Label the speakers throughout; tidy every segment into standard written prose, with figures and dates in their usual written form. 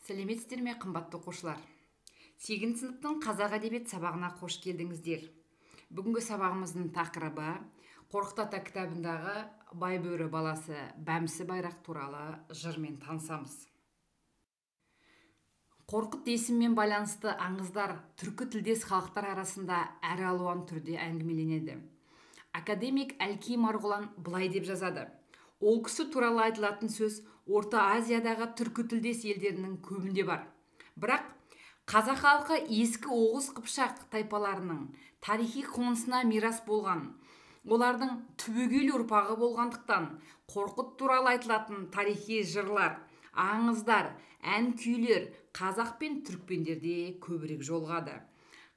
Speaker 1: Сәлеметсіздер ме, қымбатты оқушылар? 8 сыныптың қазақ әдебиет сабағына қош келдіңіздер. Бүгінгі сабағымыздың тақырыбы Қорқыт ата кітабындағы Байбөрі баласы Бәмсі байрақ туралы жырмен танысамыз. Қорқыт есіммен байланысты аңыздар түркі тілдес халықтар арасында әр алуан түрде әңгімеленеді. Академик Әлкей Марғұлан былай деп жазады: ол кісі туралы айтылатын сөз Орта Азиядағы түркі тілдес елдерінің көбінде бар. Бірақ қазақ халқы ескі Оғыз Қыпшақ тайпаларының тарихи қонысына мирас болған, олардың түбегейлі ұрпағы болғандықтан Қорқыт туралы айтылатын тарихи жырлар, аңыздар, ән күйлер қазақ пен түрікпендерде көбірек жолғады.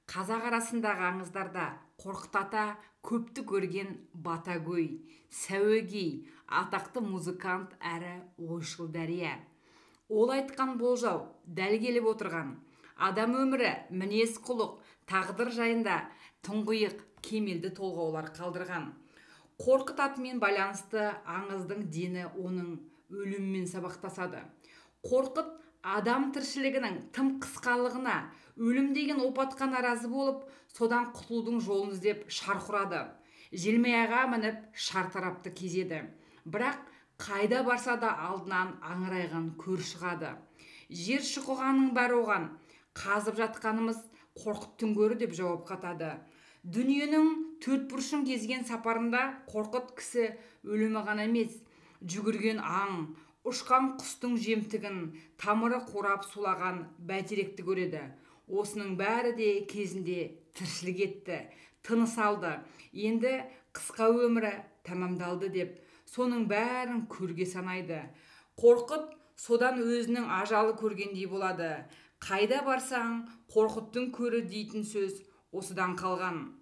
Speaker 1: Қазақ арасындағы аңыздарда Қорқыт ата көпті көрген батагөй, сәуегей, атақты музыкант әрі ойшыл дәрия. Ол айтқан болжау дәл келіп отырған. Адам өмірі, мінез құлық, тағдыр жайында тұңғиық кемелді толғаулар қалдырған. Қорқыт атымен байланысты аңыздың дені оның өліммен сабақтасады. Қорқыт адам тіршілігінің тым қысқалығына, өлім деген опатқа наразы болып, содан құтылудың жолын іздеп шарқ ұрады. Желмаяға мініп шартарапты кезеді. Бірақ қайда барса да алдынан аңырайған көр шығады. Жер шұқығанның бәрі оған, қазып жатқанымыз Қорқыттың көрі деп жауап қатады. Дүниенің төрт бұрышын кезген сапарында Қорқыт кісі өлімі ғана емес, жүгірген аң, ұшқан құстың жемтігін, тамыры қурап сулаған бәйтеректі көреді. Осының бәрі де кезінде тіршілік етті, тыныс алды. Енді қысқа өмірі тәмамдалды деп, соның бәрін көрге санайды. Қорқыт содан өзінің ажалы көргендей болады. Қайда барсаң, Қорқыттың көрі дейтін сөз осыдан қалған.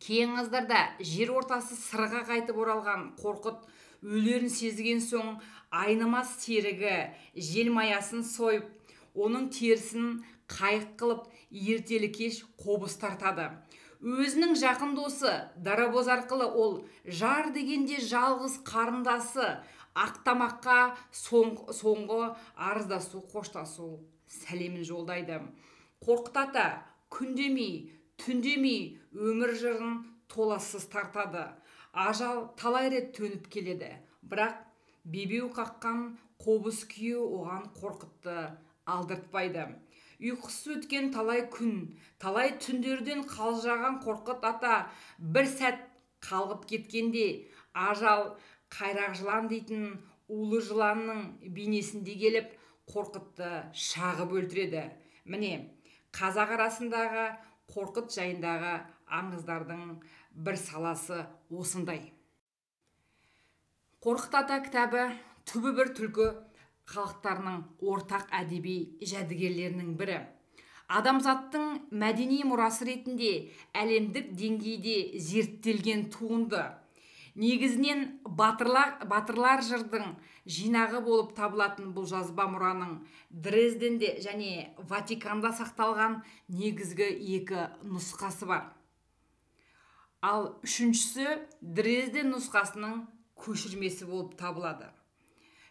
Speaker 1: Кең аңыздарда жер ортасы сырға қайтып оралған Қорқыт өлерін сезген соң айнымас серігі желмаясын сойып, оның терісін қайық қылып ертелі кеш қобыз тартады. Өзінің жақын досы дарабоз арқылы ол жар дегенде жалғыз қарындасы ақтамаққа соңғы арыздасу, қоштасу сәлемін жолдайды. Қорқыт ата күндемей, түндемей өмір жырын толассыз тартады. Ажал талай рет төніп келеді. Бірақ бебеу қаққан қобыз күйі оған Қорқытты алдыртпайды. Ұйқысыз өткен талай күн, талай түндерден қалжыраған Қорқыт ата бір сәт қалғып кеткенде, ажал қайрақ жылан дейтін улы жыланның бейнесінде келіп Қорқытты шағып өлтіреді. Міне, қазақ арасындағы Қорқыт жайындағы аңыздардың бір саласы осындай. Қорқыт ата кітабы түбі бір түркі халықтарының ортақ әдеби жәдігерлерінің бірі. Адамзаттың мәдени мұрасы ретінде әлемдік деңгейде зерттелген туынды. Негізінен батырлар жырдың жинағы болып табылатын бұл жазба мұраның Дрезденде және Ватиканда сақталған негізгі екі нұсқасы бар. Ал үшіншісі Дрезден нұсқасының көшірмесі болып табылады.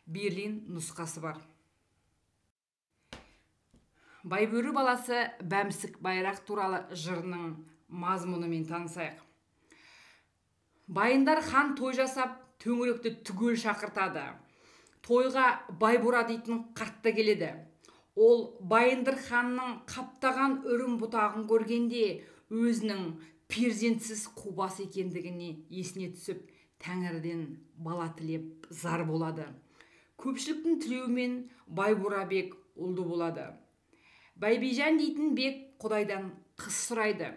Speaker 1: Берлин нұсқасы бар. Байбөрі баласы Бәмсік байрақ туралы жырының мазмұнымен танысайық. Байындар хан той жасап, төңіректі түгел шақыртады. Тойға Байбура дейтін қартта келеді. Ол Байындар ханның қаптаған үрім бұтағын көргенде өзінің перзентсіз қубас екендігіне есіне түсіп, Тәңірден бала тілеп зар болады. Көпшіліктің тілеуімен Байбура бек ұлды болады. Байбижан дейтін бек Құдайдан қыз сұрайды.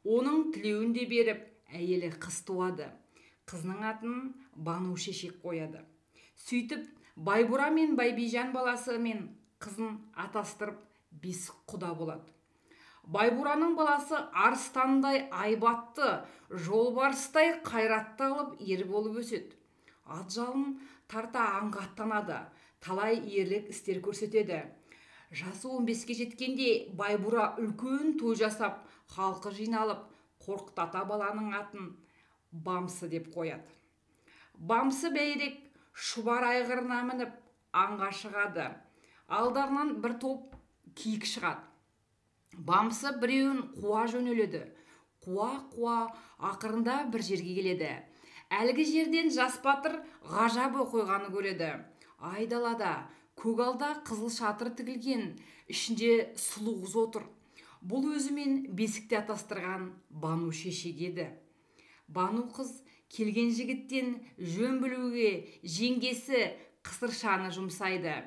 Speaker 1: Оның тілеуін де беріп, әйелі қыз туады. Қызының атын Бану шешек қояды. Сөйтіп, Байбура мен Байбижан баласы мен қызын атастырып, бес құда болады. Байбураның баласы арыстандай айбатты, жолбарыстай қайратты алып ер болып өседі. Ат жалын тарта аңға аттанады, талай ерлік істер көрсетеді. Жасы 15-ке жеткенде Байбура үлкен той жасап, халқы жиналып, Қорқыт ата баланың атын Бамсы деп қояды. Бамсы бәйрек шұбар айғырына мініп аңға шығады. Алдарынан бір топ киік шығады. Бамсы біреуін қуа жөнеледі. Қуа ақырында бір жерге келеді. Әлгі жерден жас батыр ғажап оқиғаны көреді. Айдалада көгалда қызыл шатыр тігілген, ішінде сұлу қыз отыр. Бұл өзімен бесікте атастырған Бану шешек еді. Бану қыз келген жігіттен жөн білуге жеңгесі Қысыршаны жұмсайды.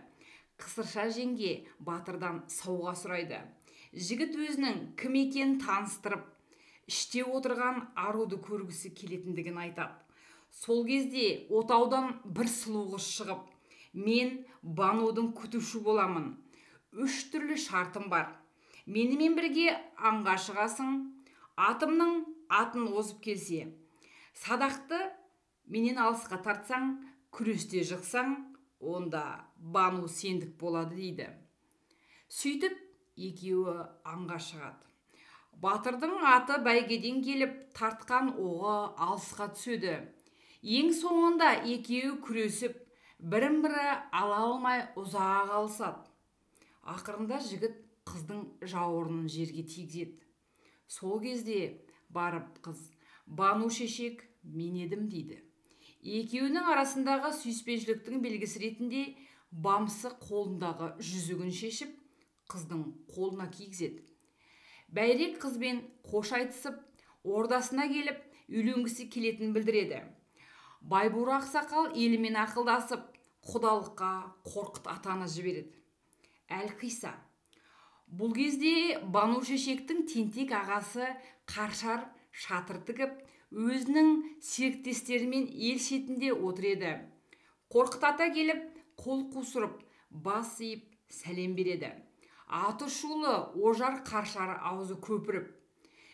Speaker 1: Қысырша жеңге батырдан сауға сұрайды. Жігіт өзінің кім екенін таныстырып, іште отырған аруды көргісі келетіндігін айтады. Сол кезде отаудан бір сұлу қыз шығып, мен Банудың күтуші боламын. 3 түрлі шартым бар. Менімен бірге аңға шығасың, атымның атын озып келсе, садақты менен алысқа тартсаң, күресте жықсаң, онда Бану сендік болады дейді. Сөйтіп, екеуі аңға шығады. Батырдың аты бәйгеден келіп, тартқан оғы алысқа түседі. Ең соңында екеуі күресіп, бірін-бірі ала алмай ұзақ алысады. Ақырында жігіт қыздың жауырынын жерге тигізеді. Сол кезде барып қыз, Бану шешек мен едім дейді. Екеуінің арасындағы сүйіспеншіліктің белгісі ретінде Бамсы қолындағы жүзігін шешіп, қыздың қолына кигізеді. Бәйрек қызбен қош айтысып, ордасына келіп, үйленгісі келетінін білдіреді. Байбура ақсақал елімен ақылдасып, құдалыққа Қорқыт атаны жібереді. Әлқиса. Бұл кезде Бану шешектің тентек ағасы Қаршар шатыр тігіп, өзінің серіктестерімен ел шетінде отыр еді. Қорқыт ата келіп, қол қусырып, бас иіп, сәлем береді. Аты шулы ожар Қаршар аузы көпіріп,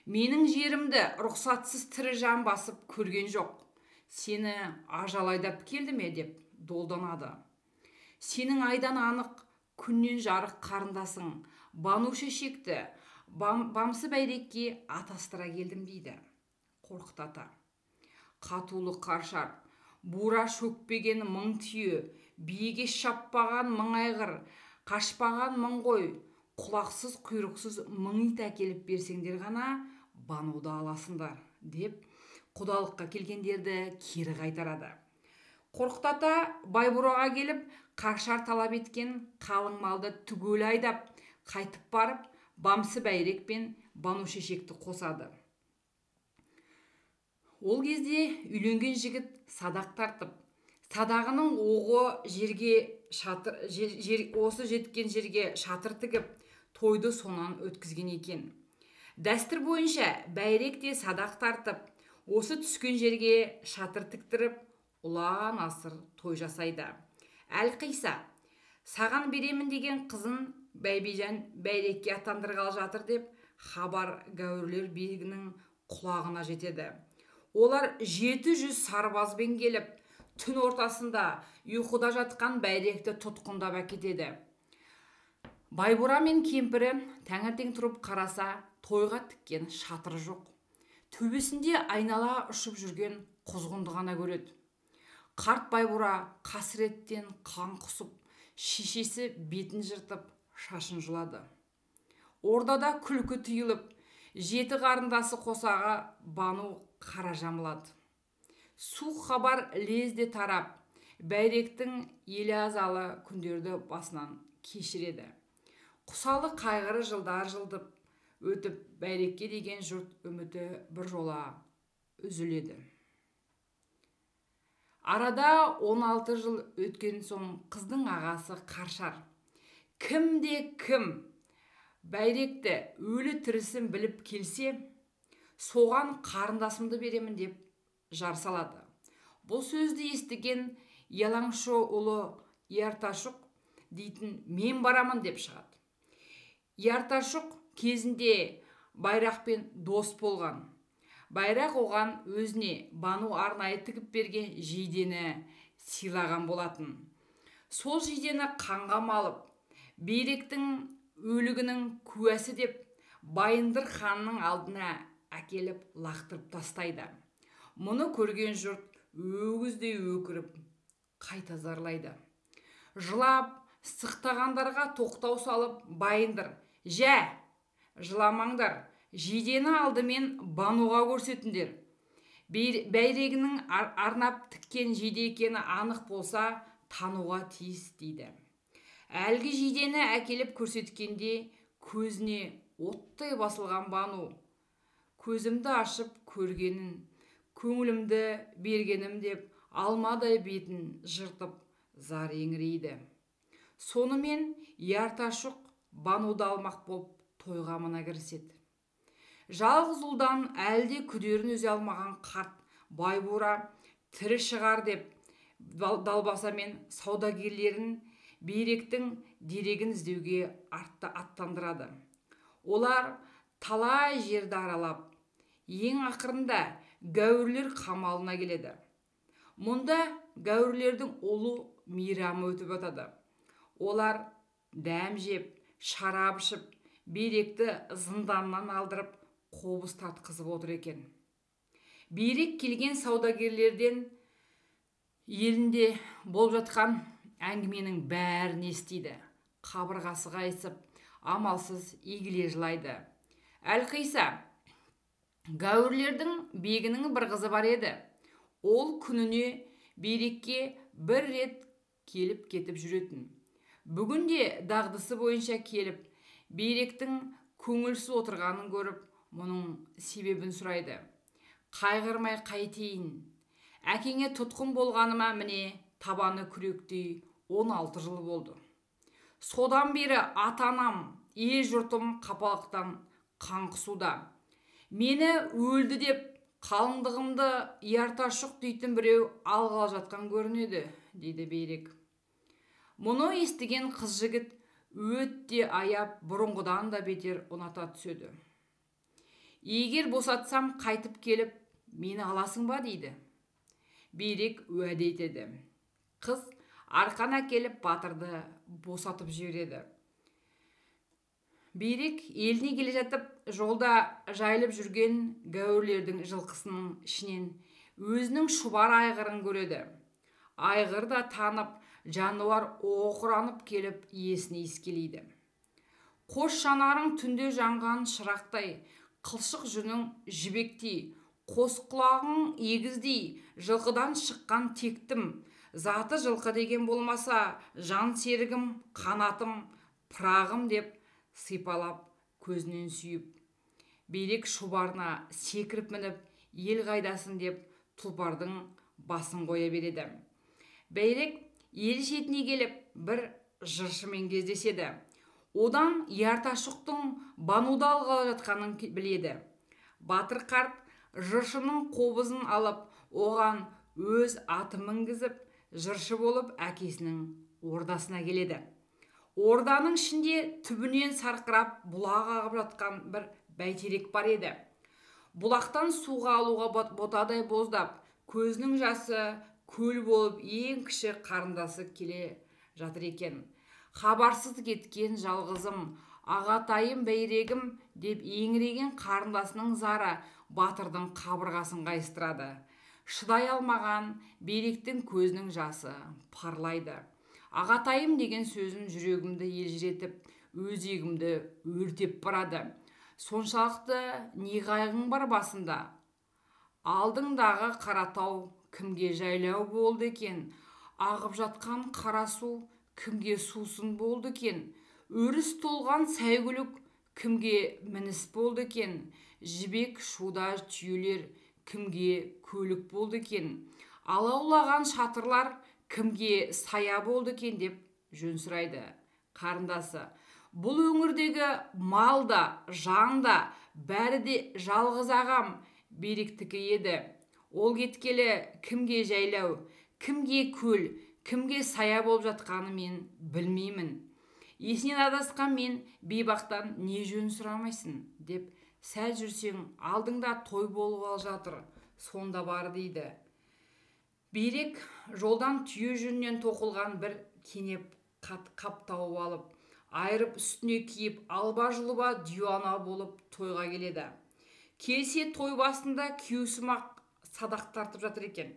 Speaker 1: менің жерімді рұқсатсыз тірі жан басып көрген жоқ. Сені ажал айдап келді ме деп долданады. Сенің айдан анық, күннен жарық қарындасың Бану шешекті Бамсы бәйрекке атастыра келдім дейді. Қорқыт ата. Қатулы Қаршар, бура шөкпеген мың түйе, биеге шаппаған мың айғыр, қашпаған мың қой, құлақсыз құйрықсыз мың ит әкеліп берсеңдер ғана Бануды аласыңдар, деп құдалыққа келгендерді кері қайтарады. Қорқыт ата Байбураға келіп, Қаршар талап еткен қалың малды түгел айдап, қайтып барып, Бамсы бәйрек пен Бану шешекті қосады. Ол кезде үйленген жігіт садақ тартып, садағының оғы осы жеткен жерге шатыр тігіп, тойды сонан өткізген екен. Дәстүр бойынша бәйрек те садақ тартып, осы түскен жерге шатыр тіктіріп, ұлан асыр той жасайды. Әлқиса, саған беремін деген қызын Бәйбежан бәйрекке аттандырғалы жатыр деп хабар Гәуірлер бегінің құлағына жетеді. Олар 700 сарбазбен келіп, түн ортасында ұйқыда жатқан бәйректі тұтқындап әкетеді. Байбура мен кемпірі таңертең тұрып қараса, тойға тіккен шатыр жоқ. Төбесінде айнала ұшып жүрген құзғынды ғана көреді. Қарт Байбура қасіреттен қан құсып, шешесі бетін жыртып, шашын жұлады. Ордада күлкі түйіліп, 7 қарындасы қосаға Бану қара жамылады. Суық хабар лезде тарап, бәйректің елі азалы күндерді басынан кешіреді. Құсалы қайғыры жылдар жылдып өтіп, бәйрекке деген жұрт үміті бір жола үзіледі. Арада 16 жыл өткен соң қыздың ағасы Қаршар, кімде кім бәйректі өлі тірісін біліп келсе, соған қарындасымды беремін деп жар салады. Бұл сөзді естіген Ялаңшо ұлы Ярташық дейтін мен барамын деп шығады. Ярташық кезінде Байрақпен дос болған. Байрақ оған өзіне Бану арнайы тігіп берген жейдені сыйлаған болатын. Сол жейдені қанға малып, бейректің өлігінің куәсі деп Байындыр ханның алдына әкеліп лақтырып тастайды. Мұны көрген жұрт өгіздей өкіріп, қайта зарлайды. Жылап, Сықтағандарға тоқтау салып байындыр. Жә, жыламаңдар, жидені алдымен Бануға көрсетіндер. Бәйрегінің арнап тіккен жиде екені анық болса, тануға тиіс дейді. Әлгі жидені әкеліп көрсеткенде көзіне оттай басылған Бану, көзімді ашып көргенін, көңілімді бергенім деп алмадай бетін жыртып зар еңірейді. Сонымен Ярташық Бануды алмақ боп тойға мына кіріседі. Жалғыз ұлдан әлде күдерін үзе алмаған қарт Байбура тірі шығар деп далбасамен саудагерлерін Бейректің дерегін іздеуге аттандырады. Олар талай жерді аралап, ең ақырында Гәуірлер қамалына келеді. Мұнда Гәуірлердің ұлы мейрамы өтіп жатады. Олар дәм жеп, шарап ішіп, Бейректі зынданнан алдырып, қобыз тартқызып отыр екен. Бейрек келген саудагерлерден елінде болып жатқан әңгіменің бәрін естиді. Қабырғасы қайысып, амалсыз егіле жылайды. Әлқиса, Гәуірлердің бегінің бір қызы бар еді. Ол күніне Бейрекке бір рет келіп кетіп жүретін. Бүгінде дағдысы бойынша келіп, Бейректің көңілсіз отырғанын көріп, мұның себебін сұрайды. Қайғырмай қайтейін. Әкеңе тұтқын болғаныма міне табаны күректей 16 жыл болды. Содан бері ата-анам, ел-жұртым қапалықтан қаңқысуда. Мені өлді деп қалыңдығымды Ярташық дейтін біреу алғалы жатқан көрінеді, дейді Бейрек. Мұны естіген қыз жігіт өтте аяп, бұрынғыдан да бетер ұната түседі. Егер босатсам қайтып келіп, мені аласың ба дейді. Бейрек уәде етеді. Қыз арқан әкеліп батырды босатып жібереді. Бейрек еліне келе жатып, жолда жайылып жүрген Гәуірлердің жылқысының ішінен өзінің шұбар айғырын көреді. Айғыр да танып, жануар оқыранып келіп иесіне иіскелейді. Қос жанарың түнде жанған шырақтай, қылшық жүнің жібектей, қос құлағың егіздей, жылқыдан шыққан тектім, заты жылқы деген болмаса, жан серігім, қанатым, пырағым деп сипалап көзінен сүйіп. Бейрек шұбарына секіріп мініп, ел қайдасын деп тұлпардың басын қоя береді. Бейрек ел шетіне келіп, бір жыршымен кездеседі. Одан Ярташықтың Бануда алғалы жатқанын біледі. Батыр қарт жыршының қобызын алып, оған өз аты мінгізіп, жыршы болып әкесінің ордасына келеді. Орданың ішінде түбінен сарқырап бұлақ ағып жатқан бір бәйтерек бар еді. Бұлақтан суға алуға ботадай боздап, көзінің жасы көл болып ең кіші қарындасы келе жатыр екен. Хабарсыз кеткен жалғызым, ағатайым Бейрегім деп еңіреген қарындасының зары батырдың қабырғасын қайыстырады. Шыдай алмаған Бейректің көзінің жасы парлайды. Ағатайым деген сөзін жүрегімді елжіретіп, өзегімді өртеп барады. Соншалықты не қайғың бар басында? Алдыңдағы Қаратау кімге жайлау болды екен? Ағып жатқан қарасу кімге сусын болды екен? Өріс толған сәйгүлік кімге мініс болды екен? Жібек шуда түйелер кімге көлік болды екен? Алаулаған шатырлар кімге сая болды екен деп жөн сұрайды. Қарындасы, бұл өңірдегі мал да, жан да, бәрі де жалғыз ағам Бейректікі еді. Ол кеткелі кімге жайлау, кімге көл, кімге сая болып жатқаны мен білмеймін. Есінен адасқан мен бейбақтан не жөн сұрамайсың деп сәл жүрсең алдыңда той болып ал жатыр, сонда бар дейді. Бейрек жолдан түйе жүнінен тоқылған бір кенеп қап тауып алып, айырып үстіне киіп, алба-жұлба дивана болып тойға келеді. Келсе той басында күйеусімақ садақ тартып жатыр екен.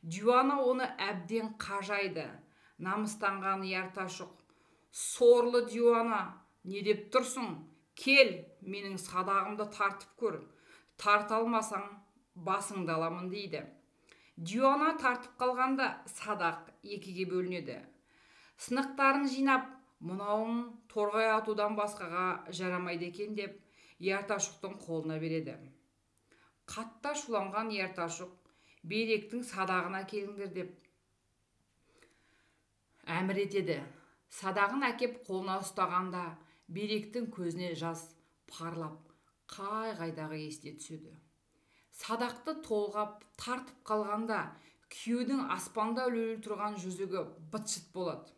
Speaker 1: Дивана оны әбден қажайды. Намыстанған Ярташық Сорлы диуана, не деп тұрсың? Кел, менің садағымды тартып көр. Тарта алмасаң, басыңды аламын дейді. Диуана тартып қалғанда садақ екіге бөлінеді. Сынықтарын жинап, мынауың торғай атудан басқаға жарамайды екен деп, Ерташұқтың қолына береді. Қатта шуланған Ерташұқ Беректің садағына келіңдер деп әмір етеді. Садағын әкеп қолына ұстағанда Беректің көзіне жас парлап, қай-қайдағы есіне түседі. Садақты толғап тартып қалғанда күйеудің аспанда өлеулі тұрған жүзігі быт-шыт болады.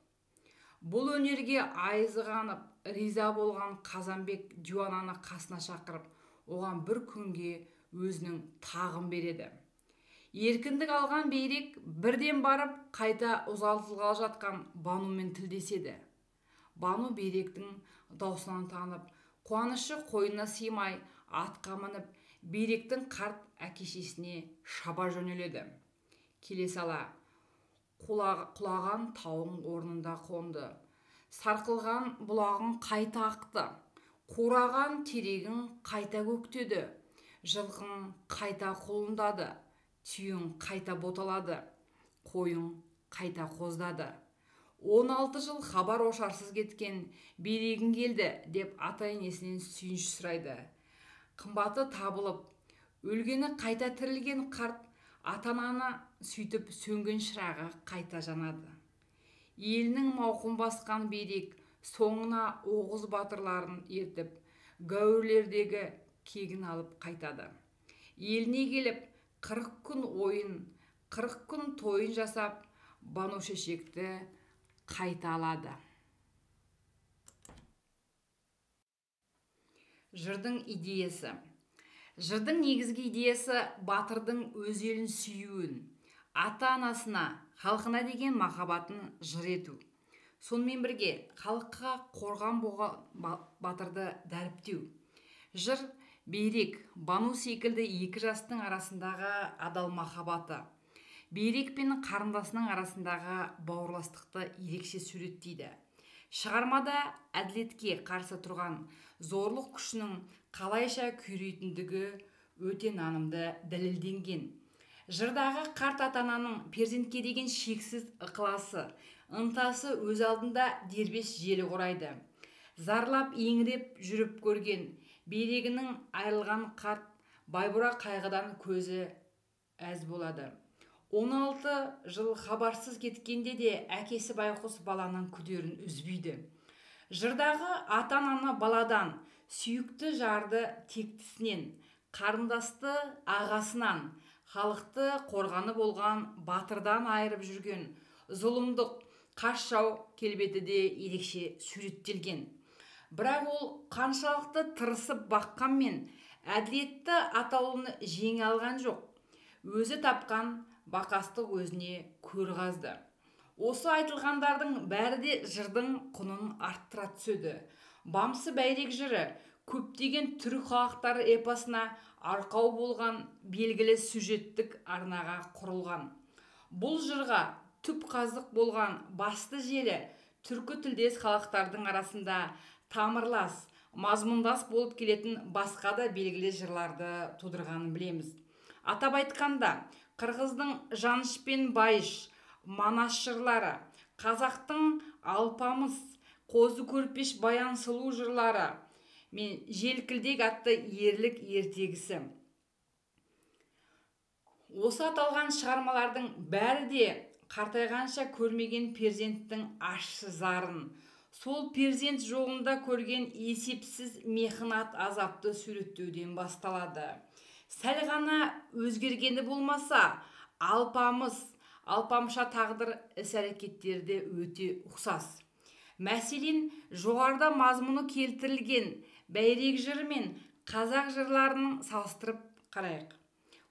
Speaker 1: Бұл өнерге айызы қанып, риза болған Қазанбек диуананы қасына шақырып, оған бір күнге өзінің тағын береді. Еркіндік алған Берек бірден барып, қайта ұзатылғалы жатқан Банумен тілдеседі. Бану Беректің даусынан танып, қуанышы қойнына сыймай, атқа мініп, Беректің қарт әке-шешесіне шаба жөнеледі. Келе сала құлаған тауың орнында қонды. Сарқылған бұлағың қайта ақты. Қураған терегің қайта көктеді. Жылқың қайта құлындады. Түйің қайта боталады. Қойың қайта қоздады. 16 жыл хабар ошарсыз кеткен Берегің келді деп ата-енесінен сүйініш сұрайды. Қымбаты табылып, өлгені қайта тірілген қарт ата-ананы сөйтіп сөнген шырағы қайта жанады. Елінің мауқын басқан Берек соңына Оғыз батырларын ертіп, Гәуірлердегі кегін алып қайтады. Еліне келіп, 40 күн ойын, 40 күн тойын жасап, Бану шешекті қайта алады. Жырдың идеясы. Жырдың негізгі идеясы батырдың өз елін сүюін, ата-анасына, халқына деген махаббатын жыр ету. Сонымен бірге халыққа қорған болған батырды дәріптеу. Жыр Берек, Бану секілді екі жастың арасындағы адал махаббаты, Берек пен қарындасының арасындағы бауырластықты ерекше суреттейді. Шығармада әділетке қарсы тұрған зорлық күшінің қалайша күйрейтіндігі өте нанымды дәлелденген. Жырдағы қарт ата-ананың перзентке деген шексіз ықыласы, ынтасы өз алдында дербес желі құрайды. Зарлап еңіреп жүріп көрген Берегінің айрылған қарт Байбұра қайғыдан көзі әз болады. 16 жыл хабарсыз кеткенде де әкесі Байқұс баланың күдерін үзбейді. Жырдағы ата-ананы баладан, сүйікті жарды тектісінен, қарындасты ағасынан, халықты қорғаны болған батырдан айырып жүрген зұлымдық қас жау келбеті де ерекше суреттелген. Бірақ ол қаншалықты тырысып баққанмен әділетті атаулыны жеңе алған жоқ. Өзі тапқан бақастық өзіне көр қазды. Осы айтылғандардың бәрі де жырдың құнын арттыра түседі. Бамсы Бәйрек жыры көптеген түрік халықтары эпосына арқау болған белгілі сюжеттік арнаға құрылған. Бұл жырға түп қазық болған басты желі түркі тілдес халықтардың арасында тамырлас, мазмұндас болып келетін басқа да белгілі жырларды тудырғанын білеміз. Атап айтқанда, қырғыздың Жаныш пен Байыш, Манас жырлары, қазақтың Алпамыс, Қозы көрпеш Баян сұлу жырлары мен Желкілдек атты ерлік ертегісі. Осы аталған шығармалардың бәрі де қартайғанша көрмеген перзенттің ащы зарын, сол перзент жолында көрген есепсіз мехнат азапты суреттеуден басталады. Сәл ғана өзгергені болмаса, Алпамша тағдыр іс-әрекеттерде өте ұқсас. Мәселен, жоғарыда мазмұны келтірілген Бәйрек жыры мен қазақ жырларының салыстырып қарайық.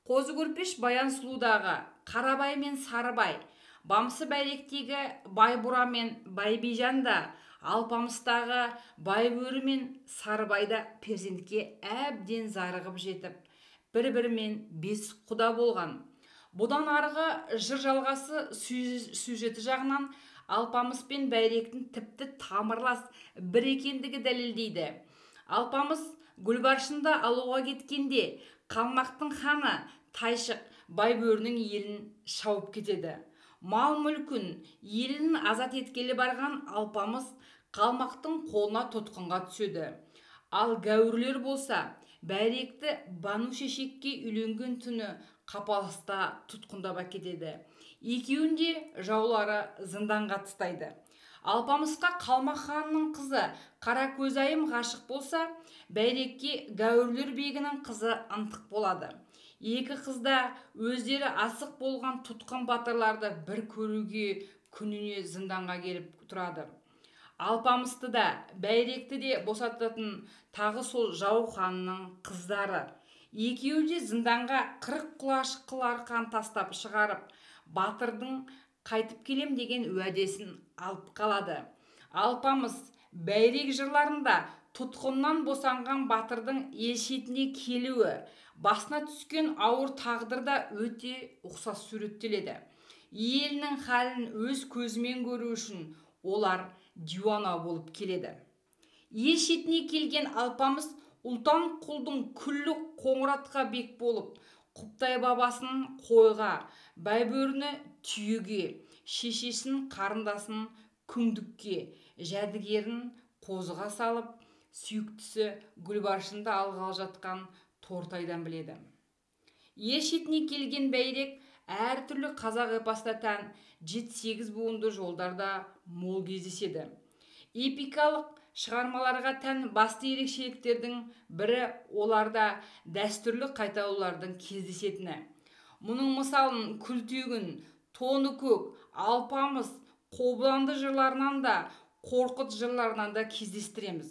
Speaker 1: Қозы көрпеш Баян сұлудағы Қарабай мен Сарыбай, Бамсы Бәйректегі Байбұра мен Байбижанда, Алпамыстағы Байбөрі мен Сарыбайда перзентке әбден зарығып жетіп, бір-бірімен бес құда болған. Бұдан арғы жыр жалғасы сюжеті жағынан алпамыс пен бәйректің тіпті тамырлас бір екендігі дәлелдейді. Алпамыс Гүлбаршынды алуға кеткенде Қалмақтың ханы Тайшық Байбөрінің елін шауып кетеді. Мал мүлкін, елін азат еткелі барған Алпамыс Қалмақтың қолына тұтқынға түседі. Ал гәуірлер болса, бәйректі Бану Шешекке үйленген түні қапалыста тұтқындап әкетеді. Екеуін де жаулары зынданға тастайды. Алпамысқа Қалмақ ханының қызы Қаракөзайым ғашық болса, бәйрекке Гәуірлер бегінің қызы ынтық болады. Екі қызда өздері асық болған тұтқын батырларды бір көруге күніне зынданға келіп тұрады. Алпамысты да, бәйректі де босататын тағы сол жау ханның қыздары. Екеуі де зынданға 40 құлаш қыл арқан тастап шығарып, батырдың қайтып келем деген уәдесін алып қалады. Алпамыс бәйрек жырларында тұтқыннан босанған батырдың ел шетіне келуі, басына түскен ауыр тағдырда өте ұқсас суреттеледі. Елінің халін өз көзімен көру үшін олар диуана болып келеді. Ел шетіне келген Алпамыс ұлтан құлдың күллі қоңыратқа бек болып, Құптай бабасын қойға, Байбөріні түйеге, шешесін қарындасын күңдікке, жәдігерін қозыға салып, сүйіктісі Гүлбаршынды алғалы жатқан Тортайдан біледі. Ел шетіне келген бәйрек әртүрлі қазақ эпосына тән 7-8 буынды жолдарда мол кездеседі. Эпикалық шығармаларға тән басты ерекшеліктердің бірі оларда дәстүрлі қайталаулардың кездесетіні. Мұның мысалын Күлтегін, Тоныкөк, Алпамыс, Қобыланды жырларынан да, Қорқыт жырларынан да кездестіреміз.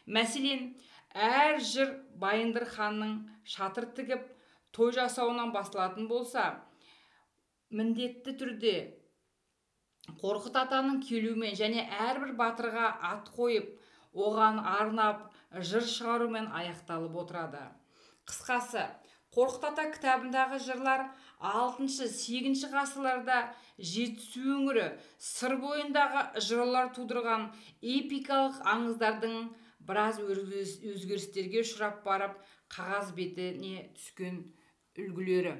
Speaker 1: Мәселен, әр жыр Байындыр ханның шатыр тігіп, той жасауынан басылатын болса, міндетті түрде Қорқыт атаның келуімен және әрбір батырға ат қойып, оған арнап жыр шығарумен аяқталып отырады. Қысқасы, Қорқыт ата кітабындағы жырлар 6-8 ғасырларда Жетісу өңірі, сыр бойындағы жырлар тудырған эпикалық аңыздардың біраз өзгерістерге ұшырап барып, қағаз бетіне түскен үлгілері.